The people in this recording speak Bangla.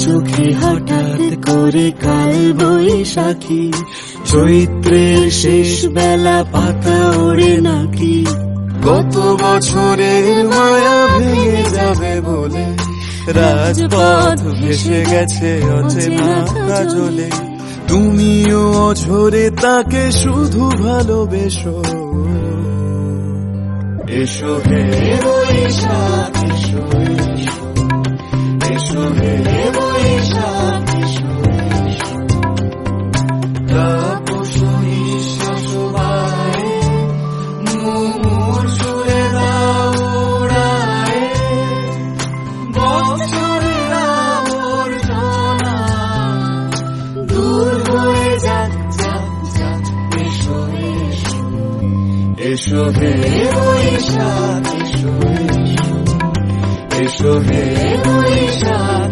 চোখে হঠাৎ করে কাল বৈশাখী, চৈত্রের শেষ বেলা পাতা ওড়ে নাকি। গত বছরের মায়া ভেঙে যাবে বলে রাজপথ ভেসে গেছে অচেনা কাজলে। তুমিও অঝরে তাকে শুধু ভালোবেসো। এসো হে বৈশাখ এসো, এসো হে বৈশাখ এসো, তাপসী নিঃশ্বাস বায়ে মুমুর সুরে দাও উড়ায়ে। বছরের আবর্জনা দূর হয়ে যাক যাক যাক। এসো এসো, এসো হে বৈশাখ এসো, এসো হে বৈশাখ।